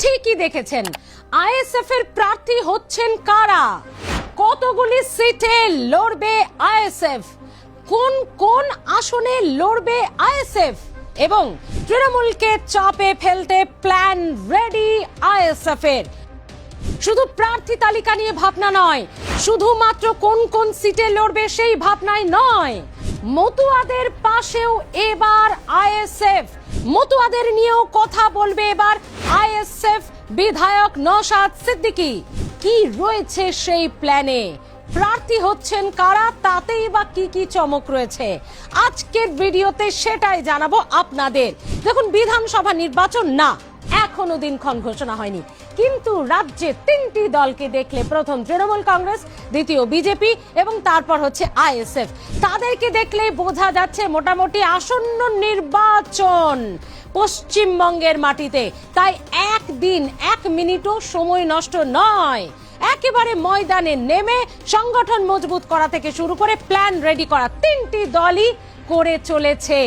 ঠিকই দেখেছেন, আইএসএফ এর প্রার্থী হচ্ছেন কারা, কতগুলি সিটে লড়বে আইএসএফ, কোন কোন আসনে লড়বে আইএসএফ এবং তৃণমূলকে চাপে ফেলতে প্ল্যান রেডি আইএসএফ এর। শুধু প্রার্থী তালিকা নিয়ে ভাবনা নয়, শুধুমাত্র কোন কোন সিটে লড়বে সেই ভাবনায় নয়, মতুয়াদের পাশেও এবার আইএসএফ, মতুয়াদের নিয়েও কথা বলবে এবার আইএসএফ বিধায়ক নওশাদ সিদ্দিকী। কি রয়েছে সেই প্ল্যানে, প্রার্থী হচ্ছেন কারা, তাতেই বা কি কি চমক রয়েছে, আজকের ভিডিওতে সেটাই জানাবো আপনাদের। দেখুন, বিধানসভা নির্বাচন না, এখনো দিনক্ষণ ঘোষণা হয়নি, কিন্তু রাজ্যে তিনটি দলকে দেখলে, প্রথম তৃণমূল কংগ্রেস, দ্বিতীয় বিজেপি এবং তারপর হচ্ছে আইএসএফ, তাদেরকে দেখলে বোঝা যাচ্ছে মোটামুটি আসন্ন নির্বাচন পশ্চিমবঙ্গের মাটিতে। তাই একদিন এক মিনিটও সময় নষ্ট নয়, একেবারে ময়দানে নেমে সংগঠন মজবুত করা থেকে শুরু করে প্ল্যান রেডি করা তিনটি দলই করে চলেছে।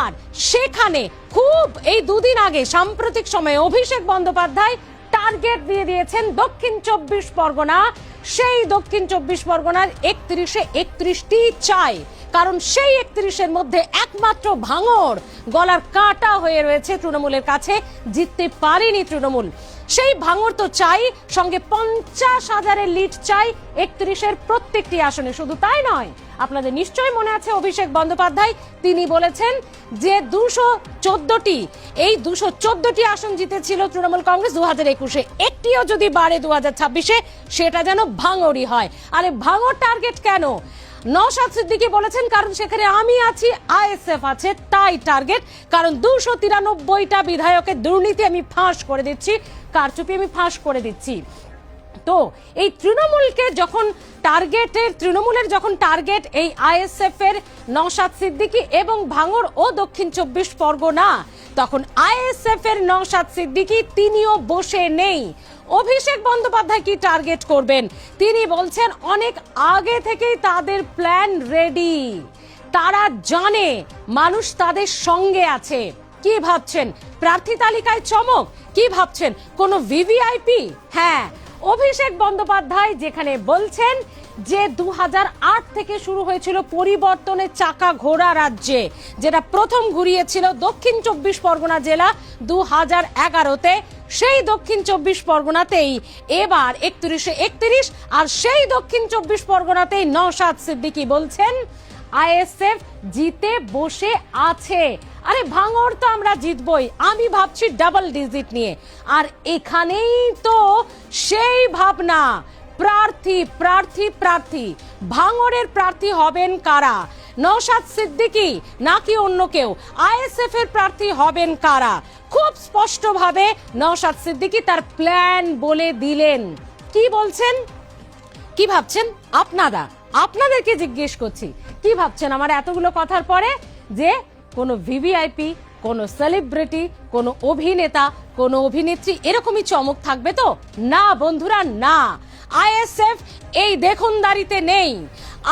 আর সেখানে খুব এই দুদিন আগে সাম্প্রতিক সময়ে অভিষেক বন্দ্যোপাধ্যায় টার্গেট দিয়ে দিয়েছেন দক্ষিণ 24 পরগনা, সেই দক্ষিণ 24 পরগনার 31টি চাই, কারণ সেই 31-এর মধ্যে একমাত্র ভাঙড় গলার কাঁটা হয়ে রয়েছে তৃণমূলের কাছে, জিততে পারেনি তৃণমূল। সেই ভাঙড় তো চাই, সঙ্গে 50,000-এর লিড চাই 31-এর প্রত্যেকটি আসনে। শুধু তাই নয়, আপনাদের নিশ্চয়ই মনে আছে অভিষেক বন্দ্যোপাধ্যায় তিনি বলেছেন যে 214টি, এই 214টি আসন জিতেছিল তৃণমূল কংগ্রেস 2021-এ, একটিও যদি বাড়ে 2026-এ সেটা যেন ভাঙড়ই হয়। আরে ভাঙড় টার্গেট কেন? নওশাদ সিদ্দিকী বলেছেন কারণ সেখানে আমি আছি, আইএসএফ আছে, তাই টার্গেট। কারণ 293টা বিধায়কের দুর্নীতি আমি ফাঁস করে দিচ্ছি, কারচুপি আমি ফাঁস করে দিচ্ছি। তো এই তৃণমূলকে যখন টার্গেটের, তৃণমূলের যখন টার্গেট এই আইএসএফ এর নওশাদ সিদ্দিকী এবং ভাঙড় ও দক্ষিণ 24 পরগনা, তখন আইএসএফ এর নওশাদ সিদ্দিকী তিনিও বসে নেই। অভিষেক বন্দ্যোপাধ্যায় কি টার্গেট করবেন? তিনি বলছেন অনেক আগে থেকেই তাদের প্ল্যান রেডি, তারা জানে মানুষ তাদের সঙ্গে আছে। কি ভাবছেন, প্রার্থী তালিকায় চমক? কি ভাবছেন, কোনো ভিভিআইপি? হ্যাঁ, অভিষেক বন্দ্যোপাধ্যায় যেখানে বলছেন যে 2008 থেকে শুরু হয়েছিল পরিবর্তনের চাকা ঘোড়া রাজ্যে, যেটা প্রথম ঘুরিয়েছিল দক্ষিণ 24 পরগনা জেলা 2011-তে, সেই দক্ষিণ 24 পরগনাতেই এবার 31 আর সেই দক্ষিণ 24 পরগনাতেই নওশাদ সিদ্দিকী বলছেন আইএসএফ জিতে বসে আছে। আরে ভাঙড় তো আমরা জিতবই, আমি ভাবছি ডাবল ডিজিট নিয়ে। আর এখানেই তো সেই ভাবনা, প্রার্থী প্রার্থী প্রার্থী, ভাঙড়ের প্রার্থী হবেন কারা, নওশাদ সিদ্দিকী নাকি অন্য কেউ, আইএসএফ এর প্রার্থী হবেন কারা, খুব স্পষ্টভাবে নওশাদ সিদ্দিকী তার প্ল্যান বলে দিলেন। কি বলছেন, কি ভাবছেন আপনারা? আপনাদেরকে জিজ্ঞেস করছি, কি ভাবছেন আমার এতগুলো কথার পরে? যে কোনো ভিভিআইপি, কোনো সেলিব্রিটি, কোনো অভিনেতা, কোনো অভিনেত্রী এরকমই চমক থাকবে তো? না বন্ধুরা, না। আইএসএফ এই দেখুনদারিতে নেই।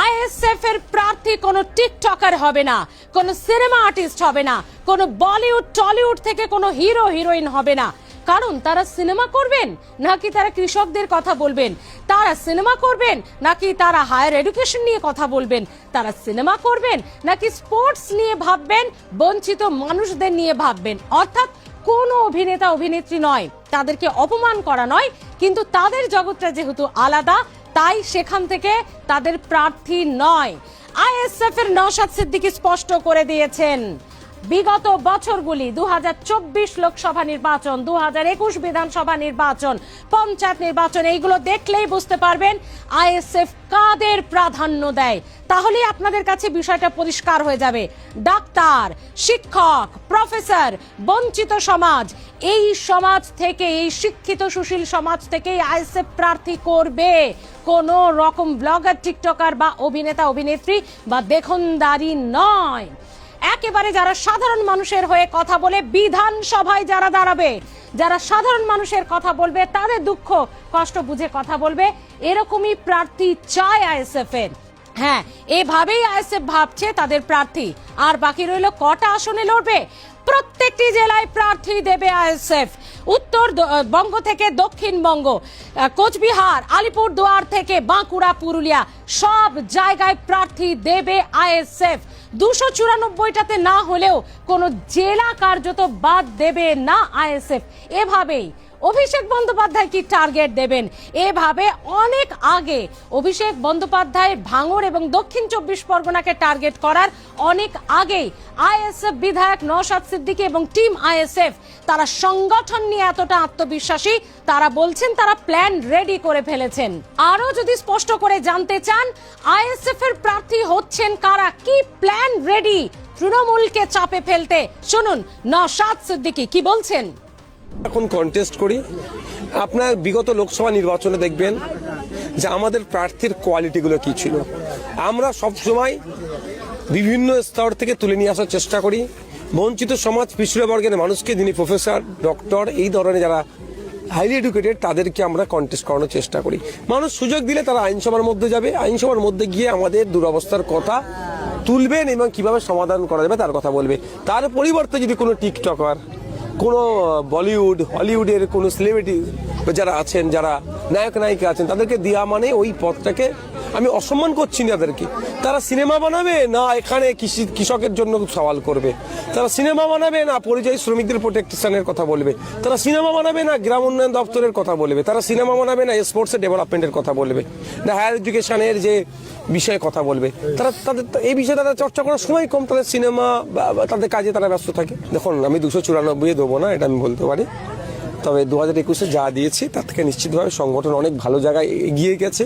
আইএসএফ এর প্রার্থী কোনো টিকটকার হবে না, কোনো সিনেমা আর্টিস্ট হবে না, কোনো বলিউড টলিউড থেকে কোনো হিরো হিরোইন হবে না। কারণ তারা সিনেমা করবেন নাকি তারা কৃষকদের কথা বলবেন, তারা সিনেমা করবেন নাকি তারা হায়ার এডুকেশন নিয়ে কথা বলবেন, তারা সিনেমা করবেন নাকি স্পোর্টস নিয়ে ভাববেন, বঞ্চিত মানুষদের নিয়ে ভাববেন। অর্থাৎ কোনো অভিনেতা অভিনেত্রী নয়, তাদেরকে অপমান করা নয়, কিন্তু তাদের জগৎটা যেহেতু আলাদা, তাই সেখান থেকে তাদের প্রার্থী নয়। আইএসএফ এর নওশাদ সিদ্দিকী স্পষ্ট করে দিয়েছেন বিগত বছরগুলি 2024 লোকসভা নির্বাচন, 2021 বিধানসভা নির্বাচন, পঞ্চায়েত নির্বাচন, এইগুলো দেখলেই বুঝতে পারবেন আইএসএফ কাদের প্রাধান্য দেয়। তাহলে আপনাদের কাছে বিষয়টা পরিষ্কার হয়ে যাবে। ডাক্তার, শিক্ষক, প্রফেসর, বঞ্চিত সমাজ, এই সমাজ থেকে, এই শিক্ষিত সুশীল সমাজ থেকেই আইএসএফ প্রার্থী করবে, কোনো রকম ব্লগার, টিকটকার বা অভিনেতা অভিনেত্রী বা দেখনদারি নয়। একেবারে যারা সাধারণ মানুষের হয়ে কথা বলে, বিধানসভায় যারা দাঁড়াবে, যারা সাধারণ মানুষের কথা বলবে, তাদের দুঃখ কষ্ট বুঝে কথা বলবে, এরকমই প্রার্থী চায় আইএসএফ এর। হ্যাঁ, এভাবেই আইএসএফ ভাবছে তাদের প্রার্থী। আর বাকি রইল কটা আসনে লড়বে। প্রত্যেকটি জেলায় প্রার্থী দেবে আইএসএফ, বঙ্গ থেকে দক্ষিণবঙ্গ, কোচবিহার, আলিপুরদুয়ার থেকে বাঁকুড়া, পুরুলিয়া সব জায়গায় প্রার্থী দেবে আইএসএফ। 294টাতে না হলেও কোনো জেলা কার্যত বাদ দেবে না আইএসএফ। এভাবেই অভিষেক বন্দ্যোপাধ্যায় কি টার্গেট দেবেন? এভাবে অনেক আগে অভিষেক বন্দ্যোপাধ্যায় ভাঙড় এবং দক্ষিণ 24 পরগনাকে টার্গেট করার অনেক আগেই আইএসএফ বিধায়ক নওশাদ সিদ্দিকী এবং টিম আইএসএফ তারা সংগঠন নিয়ে এতটা আত্মবিশ্বাসী, তারা বলছেন তারা প্ল্যান রেডি করে ফেলেছেন। আরো যদি স্পষ্ট করে জানতে চান আইএসএফ এর প্রার্থী হচ্ছেন কারা, কি প্ল্যান রেডি তৃণমূলকে চাপে ফেলতে, শুনুন নওশাদ সিদ্দিকী কি বলছেন। এখন কন্টেস্ট করি, আপনার বিগত লোকসভা নির্বাচনে দেখবেন যে আমাদের প্রার্থীর কোয়ালিটিগুলো কি ছিল। আমরা সবসময় বিভিন্ন স্তর থেকে তুলে নিয়ে আসার চেষ্টা করি বঞ্চিত সমাজ, পিছড়ে বর্গের মানুষকে, যিনি প্রফেসর, ডক্টর, এই ধরনের যারা হাইলি এডুকেটেড তাদেরকে আমরা কন্টেস্ট করানোর চেষ্টা করি। মানুষ সুযোগ দিলে তারা আইনসভার মধ্যে যাবে, আইনসভার মধ্যে গিয়ে আমাদের দুরবস্থার কথা তুলবেন এবং কিভাবে সমাধান করা যাবে তার কথা বলবে। তার পরিবর্তে যদি কোনো টিকটকার, কোনো বলিউড, হলিউডের কোনো সেলিব্রিটি যারা আছেন, যারা নায়ক নায়িকা আছেন, তাদেরকে দেওয়া মানে ওই পথটাকে আমি অসম্মান করছি না তাদেরকে। তারা সিনেমা বানাবে না এখানে কৃষকের জন্য সওয়াল করবে, তারা সিনেমা বানাবে না পরিযায়ী শ্রমিকদের প্রোটেকশনের কথা বলবে, তারা সিনেমা বানাবে না গ্রাম উন্নয়ন দপ্তরের কথা বলবে, তারা সিনেমা বানাবে না স্পোর্টসের ডেভেলপমেন্টের কথা বলবে, না হায়ার এডুকেশনের যে বিষয়ে কথা বলবে। তারা তাদের এই বিষয়ে তারা চর্চা করার সময় কম, তাদের সিনেমা তাদের কাজে তারা ব্যস্ত থাকে। দেখুন, আমি 294 দেবো না, এটা আমি বলতে পারি, তবে 2021-এ যা দিয়েছি তার থেকে নিশ্চিতভাবে সংগঠন অনেক ভালো জায়গায় এগিয়ে গেছে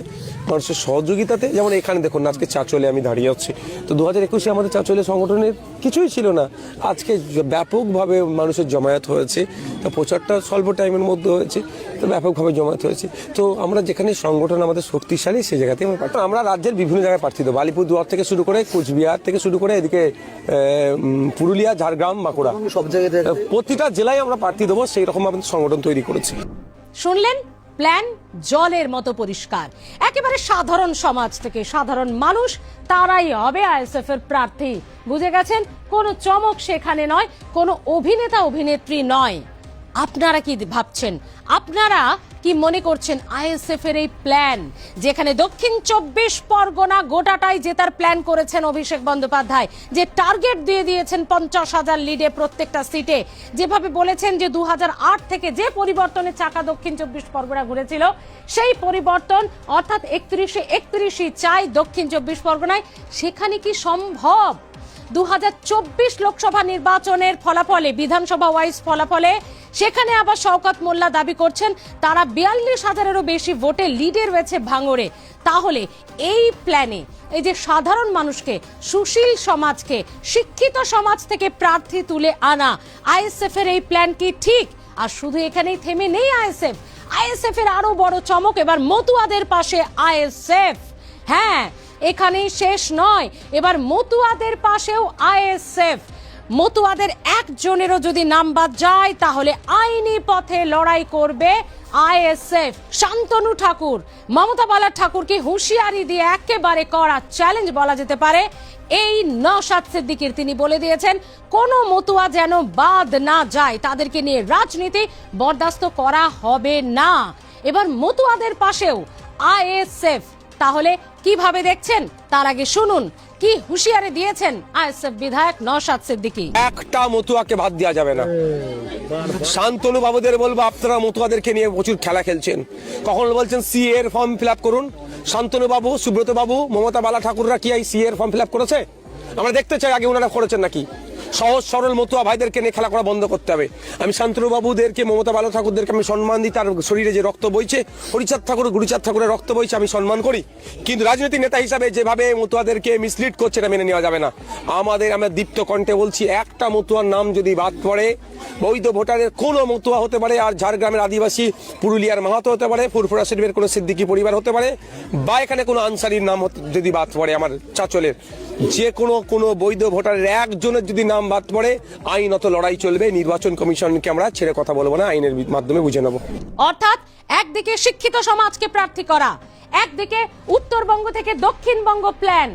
মানুষের সহযোগিতাতে। যেমন এখানে দেখুন, আজকে চাচলে আমি দাঁড়িয়ে আছি, তো 2021-এ আমাদের চাচলে সংগঠনের কিছুই ছিল না, আজকে ব্যাপকভাবে মানুষের জমায়েত হয়েছে। তো প্রচারটা স্বল্প টাইমের মধ্যে হয়েছে, তো ব্যাপকভাবে জমায়েত হয়েছে। তো আমরা যেখানে সংগঠন আমাদের শক্তিশালী সেই জায়গাতে আমরা রাজ্যের বিভিন্ন জায়গায় প্রার্থী দেবো, আলিপুরদুয়ার থেকে শুরু করে, কোচবিহার থেকে শুরু করে, এদিকে পুরুলিয়া, ঝাড়গ্রাম, বাঁকুড়া, সব জায়গায় প্রতিটা জেলায় আমরা প্রার্থী দেবো। সেই রকম আমাদের সংগঠন তৈরি করেছি। শুনলেন, প্ল্যান জলের মতো পরিষ্কার, একেবারে সাধারণ সমাজ থেকে সাধারণ মানুষ তারাই হবে আইএসএফ এর প্রার্থী। বুঝে গেছেন, কোনো চমক সেখানে নয়, কোনো অভিনেতা অভিনেত্রী নয়। আপনারা কি ভাবছেন, আপনারা কি মনে করছেন আইএসএফ এর এই প্ল্যান, যেখানে দক্ষিণ 24 পরগনা গোটাটাই জেতার প্ল্যান করেছেন অভিষেক বন্দ্যোপাধ্যায়, যে টার্গেট দিয়ে দিয়েছেন 50,000 লিডে প্রত্যেকটা সিটে, যেভাবে বলেছেন যে 2008 থেকে যে পরিবর্তনের চাকা দক্ষিণ 24 পরগনা ঘুরেছিল সেই পরিবর্তন অর্থাৎ 31-31 চাই দক্ষিণ 24 পরগনায়, সেখানে কি সম্ভব? 2024 লোকসভা নির্বাচনের ফলাফলে, বিধানসভা ওয়াইজ ফলাফলে, সেখানে আবার শওকত মোল্লা দাবি করছেন তারা 42,000-এরও বেশি ভোটে লিডে রয়েছে ভাঙড়ে। তাহলে এই প্ল্যানে এই যে সাধারণ মানুষকে, সুশীল সমাজকে, শিক্ষিত সমাজ থেকে প্রার্থী তুলে আনা, আইএসএফ এর এই প্ল্যান কি ঠিক? আর শুধু এখানেই থেমে নেই আইএসএফ, আইএসএফ এর আরো বড় চমক, এবার মতুয়াদের পাশে আইএসএফ। হ্যাঁ, এখানেই শেষ নয়, এবার মতুয়াদের পাশেও আইএসএফ। মতুয়াদের একজনেরও যদি নাম বাদ যায় তাহলে আইনি পথে লড়াই করবে আইএসএফ। শান্তনু ঠাকুর, মমতা বালা ঠাকুরকে হুঁশিয়ারি দিয়ে একেবারে কড়া চ্যালেঞ্জ বলা যেতে পারে এই নওশাদ সিদ্দিকীর। তিনি বলে দিয়েছেন কোনো মতুয়া যেন বাদ না যায়, তাদেরকে নিয়ে রাজনীতি বরদাস্ত করা হবে না। এবার মতুয়াদের পাশেও আইএসএফ, তাহলে কিভাবে দেখছেন তার আগে শুনুন কি হুঁশিয়ারি দিয়েছেন আইএসএফ বিধায়ক নওশাদ সিদ্দিকী। একটা মতুয়াকে বাদ দেওয়া যাবে না। শান্তনু বাবুদের বলবো, আপনারা মতুয়াদেরকে নিয়ে প্রচুর খেলা খেলছেন। কখন বলছেন সিএ এর ফর্ম ফিল আপ করুন, শান্তনু বাবু, সুব্রত বাবু, মমতা বালা ঠাকুররা কি এই সিএ এর ফর্ম ফিল আপ করেছে? আমরা দেখতে চাই আগে ওনারা করেছেন নাকি। সহজ সরল মতুয়া ভাইদেরকে নিয়ে খেলা করা বন্ধ করতে হবে। আমি শান্তনু বাবুদেরকে, মমতা বালা ঠাকুরদেরকে আমি সম্মান দিই, তার শরীরে যে রক্ত বইছে, হরিচাঁদ ঠাকুর, গুরুচাঁদ ঠাকুরের রক্ত বইছে, আমি সম্মান করি। কিন্তু রাজনৈতিক নেতা হিসাবে যেভাবে মতুয়াদেরকে মিসলিড করছে এটা মেনে নেওয়া যাবে না। আমরা দীপ্ত কণ্ঠে বলছি, একটা মতুয়ার নাম যদি বাদ পড়ে, বৈধ ভোটারের কোনো মতুয়া হতে পারে, আর ঝাড়গ্রামের আদিবাসী, পুরুলিয়ার মাহাতো হতে পারে, ফুরফুরা শরীফের কোনো সিদ্দিকী পরিবার হতে পারে, বা এখানে কোনো আনসারির নাম যদি বাদ পড়ে, আমার চাচলের যে কোনো বৈধ ভোটারের একজনের যদি নাম বাদ পড়ে, আইনত লড়াই চলবে। নির্বাচন কমিশনকে আমরা ছেড়ে কথা বলবো না, আইনের মাধ্যমে বুঝে নেব। অর্থাৎ একদিকে শিক্ষিত সমাজকে প্রার্থী করা, একদিকে উত্তরবঙ্গ থেকে দক্ষিণবঙ্গ প্ল্যান,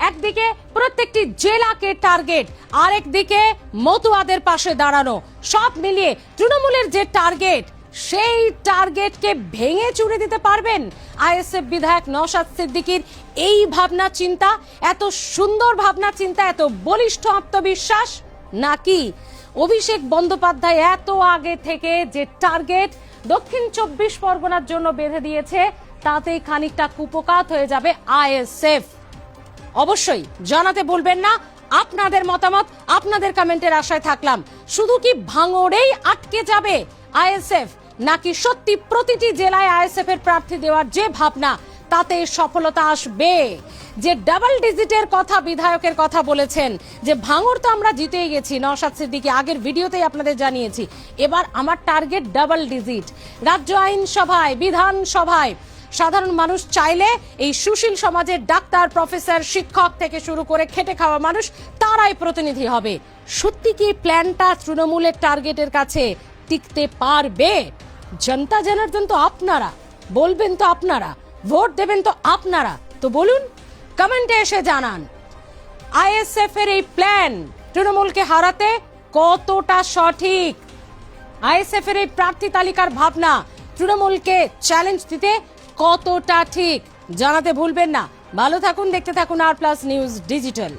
একদিকে প্রত্যেকটি জেলাকে টার্গেট, আরেকদিকে মতুয়াদের পাশে দাঁড়ানো, সব মিলিয়ে তৃণমূলের যে টার্গেট সেই টার্গেটকে ভেঙে চুরে দিতে পারবেন আইএসএফ বিধায়ক নওশাদ সিদ্দিকীর এই ভাবনা চিন্তা, এত সুন্দর ভাবনা চিন্তা, এত বলিষ্ঠ আত্মবিশ্বাস, নাকি অভিষেক বন্দ্যোপাধ্যায় এত আগে থেকে যে টার্গেট দক্ষিণ 24 পরগনার জন্য বেঁধে দিয়েছে তাতেই খানিকটা কুপোকাত হয়ে যাবে আইএসএফ? অবশ্যই জানাতে ভুলবেন না আপনাদের মতামত, আপনাদের কমেন্টের আশায় থাকলাম। শুধু কি ভাঙড়েই আটকে যাবে আইএসএফ, নাকি সত্যি প্রতিটি জেলায় আইএসএফ এর প্রার্থী দেওয়ার যে ভাবনা তাতে সফলতা আসবে? যে ডাবল ডিজিটের কথা বিধায়কের কথা বলেছেন, যে ভাঙড় তো আমরা জিতেই গেছি, নওশাদ সিদ্দিকী আগের ভিডিওতেই আপনাদের জানিয়েছি, এবার আমার টার্গেট ডাবল ডিজিট। রাজ্য আইনসভায়, বিধানসভায় সাধারণ মানুষ চাইলে এই সুশীল সমাজের ডাক্তার, প্রফেসর, শিক্ষক থেকে শুরু করে খেটে খাওয়া মানুষ তারাই প্রতিনিধি হবে। সত্যি কি প্ল্যানটা তৃণমূলের টার্গেটের কাছে টিকতে পারবে? জনতা জনার্দন তো আপনারা, বলবেন তো আপনারা, ভোট দেবেন তো আপনারা, তো বলুন, কমেন্টে এসে জানান আইএসএফ এর এই প্ল্যান তৃণমূলকে হারাতে কতটা সঠিক? আইএসএফ এর এই প্রার্থী তালিকার ভাবনা তৃণমূলকে চ্যালেঞ্জ দিতে কতটা ঠিক? জানাতে ভুলবেন না। ভালো থাকুন, দেখতে থাকুন আর প্লাস নিউজ ডিজিটাল।